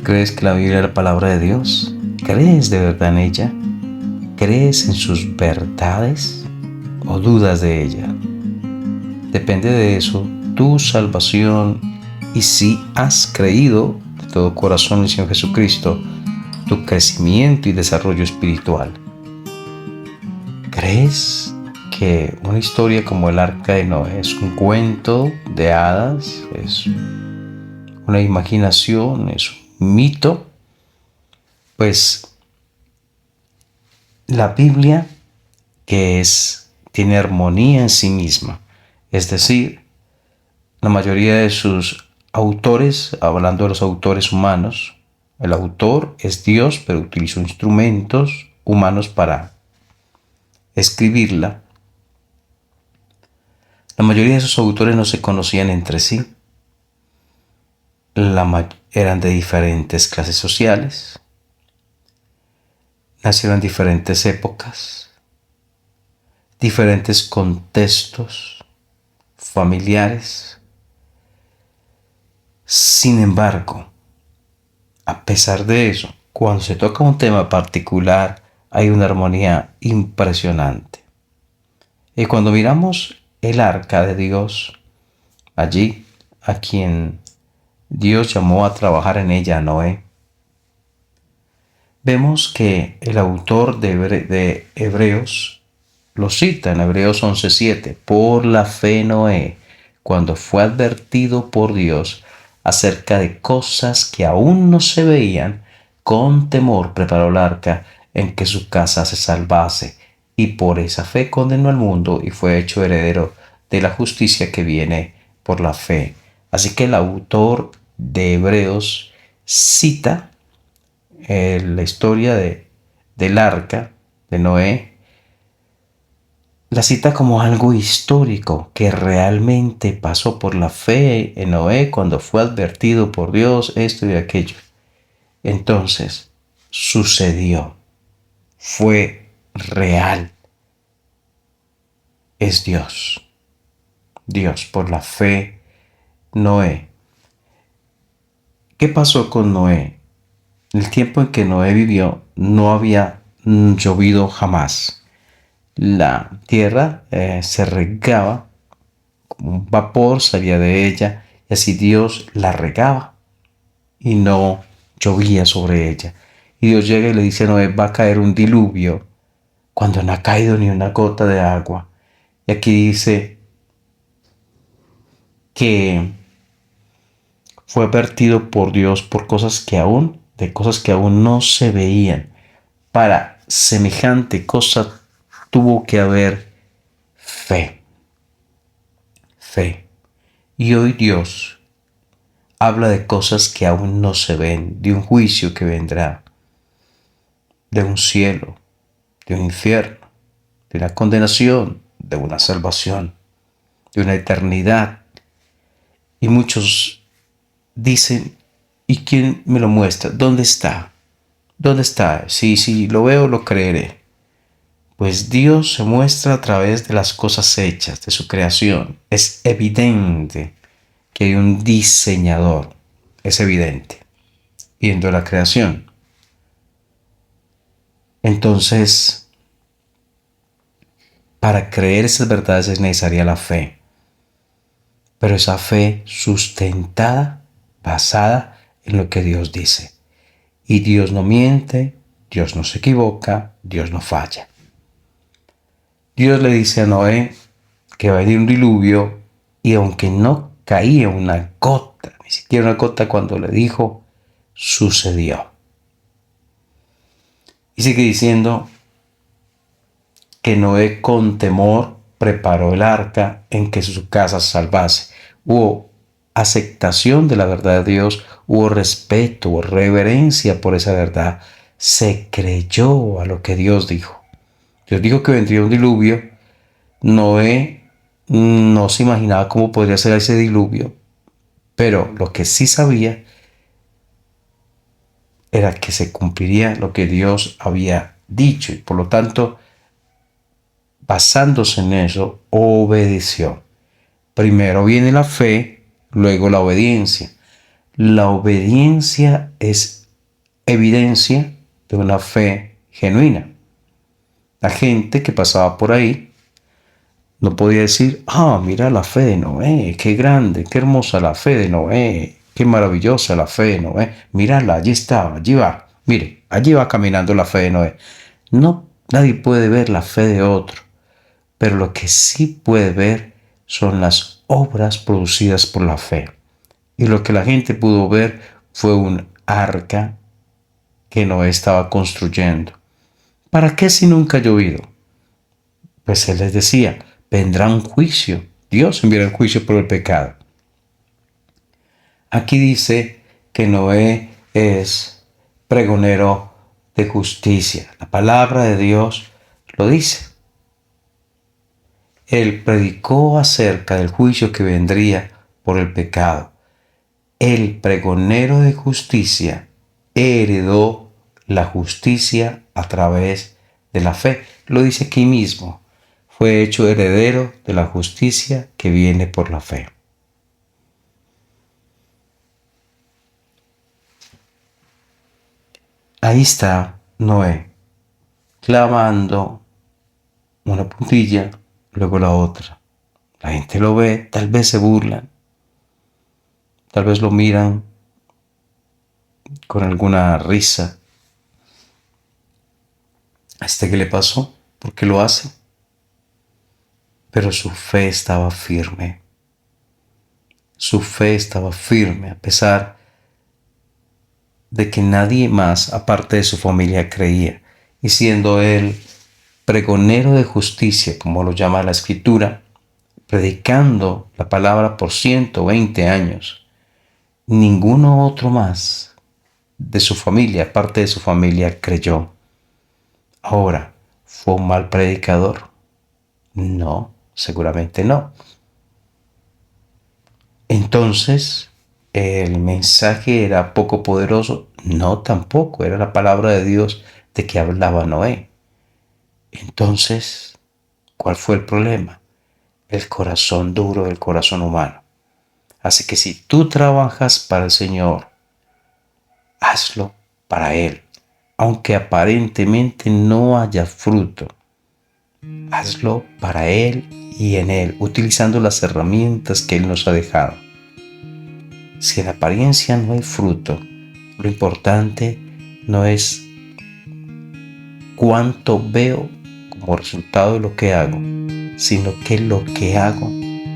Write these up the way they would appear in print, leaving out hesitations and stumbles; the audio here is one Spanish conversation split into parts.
¿Crees que la Biblia es la palabra de Dios? ¿Crees de verdad en ella? ¿Crees en sus verdades o dudas de ella? Depende de eso tu salvación y si has creído de todo corazón en el Señor Jesucristo, tu crecimiento y desarrollo espiritual. ¿Crees que una historia como el Arca de Noé es un cuento de hadas? ¿Es una imaginación? ¿Es un mito? Pues la Biblia, tiene armonía en sí misma, es decir, la mayoría de sus autores, hablando de los autores humanos, el autor es Dios, pero utilizó instrumentos humanos para escribirla. La mayoría de esos autores no se conocían entre sí, eran de diferentes clases sociales, nacieron en diferentes épocas, diferentes contextos familiares. Sin embargo, a pesar de eso, cuando se toca un tema particular, hay una armonía impresionante. Y cuando miramos el arca de Dios, allí, a quien Dios llamó a trabajar en ella, a Noé, vemos que el autor de Hebreos lo cita en Hebreos 11:7. Por la fe Noé, cuando fue advertido por Dios acerca de cosas que aún no se veían, con temor preparó el arca en que su casa se salvase, y por esa fe condenó al mundo y fue hecho heredero de la justicia que viene por la fe. Así que el autor de Hebreos cita la historia del arca de Noé, la cita como algo histórico que realmente pasó por la fe en Noé cuando fue advertido por Dios esto y aquello. Entonces, sucedió, fue real, es Dios. Dios, por la fe, Noé. ¿Qué pasó con Noé? En el tiempo en que Noé vivió, no había llovido jamás. La tierra se regaba, como un vapor salía de ella, y así Dios la regaba y no llovía sobre ella. Y Dios llega y le dice a Noé, va a caer un diluvio cuando no ha caído ni una gota de agua. Y aquí dice que fue advertido por Dios por de cosas que aún no se veían. Para semejante cosa tuvo que haber fe. Fe. Y hoy Dios habla de cosas que aún no se ven, de un juicio que vendrá, de un cielo, de un infierno, de una condenación, de una salvación, de una eternidad. Y muchos dicen, ¿y quién me lo muestra? ¿Dónde está? ¿Dónde está? Si lo veo, lo creeré. Pues Dios se muestra a través de las cosas hechas, de su creación. Es evidente que hay un diseñador. Es evidente. Viendo la creación. Entonces, para creer esas verdades es necesaria la fe. Pero esa fe sustentada, basada en lo que Dios dice. Y Dios no miente, Dios no se equivoca, Dios no falla. Dios le dice a Noé que va a venir un diluvio y aunque no caía una gota, ni siquiera una gota cuando le dijo, sucedió. Y sigue diciendo que Noé con temor preparó el arca en que su casa se salvase. Hubo aceptación de la verdad de Dios, hubo respeto, hubo reverencia por esa verdad. Se creyó a lo que Dios dijo. Dios dijo que vendría un diluvio. Noé no se imaginaba cómo podría ser ese diluvio, pero lo que sí sabía era que se cumpliría lo que Dios había dicho y por lo tanto, basándose en eso, obedeció. Primero viene la fe, luego la obediencia. La obediencia es evidencia de una fe genuina. La gente que pasaba por ahí no podía decir, mira la fe de Noé, qué grande, qué hermosa la fe de Noé, qué maravillosa la fe de Noé. Mírala, allí estaba, allí va. Mire, allí va caminando la fe de Noé. No, nadie puede ver la fe de otro, pero lo que sí puede ver son las obras producidas por la fe. Y lo que la gente pudo ver fue un arca que Noé estaba construyendo. ¿Para qué si nunca ha llovido? Pues él les decía, vendrá un juicio. Dios enviará el juicio por el pecado. Aquí dice que Noé es pregonero de justicia. La palabra de Dios lo dice. Él predicó acerca del juicio que vendría por el pecado. El pregonero de justicia heredó la justicia a través de la fe. Lo dice aquí mismo. Fue hecho heredero de la justicia que viene por la fe. Ahí está Noé, clavando una puntilla, luego la otra. La gente lo ve, tal vez se burlan, tal vez lo miran con alguna risa. ¿A este qué le pasó? ¿Por qué lo hace? Pero su fe estaba firme. Su fe estaba firme a pesar de que nadie más, aparte de su familia, creía. Y siendo él pregonero de justicia, como lo llama la Escritura, predicando la palabra por 120 años, ninguno otro más de su familia, aparte de su familia, creyó. Ahora, ¿fue un mal predicador? No, seguramente no. Entonces, ¿el mensaje era poco poderoso? No, tampoco. Era la palabra de Dios de que hablaba Noé. Entonces, ¿cuál fue el problema? El corazón duro del corazón humano. Así que si tú trabajas para el Señor, hazlo para Él. Aunque aparentemente no haya fruto, hazlo para Él y en Él, utilizando las herramientas que Él nos ha dejado. Si en apariencia no hay fruto, lo importante no es cuánto veo como resultado de lo que hago, sino que lo que hago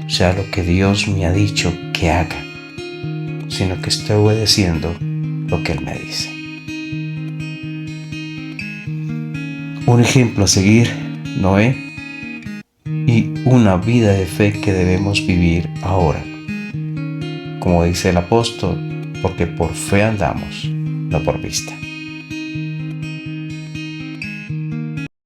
sea lo que Dios me ha dicho que haga, sino que estoy obedeciendo lo que Él me dice. Un ejemplo a seguir, Noé, y una vida de fe que debemos vivir ahora. Como dice el apóstol, porque por fe andamos, no por vista.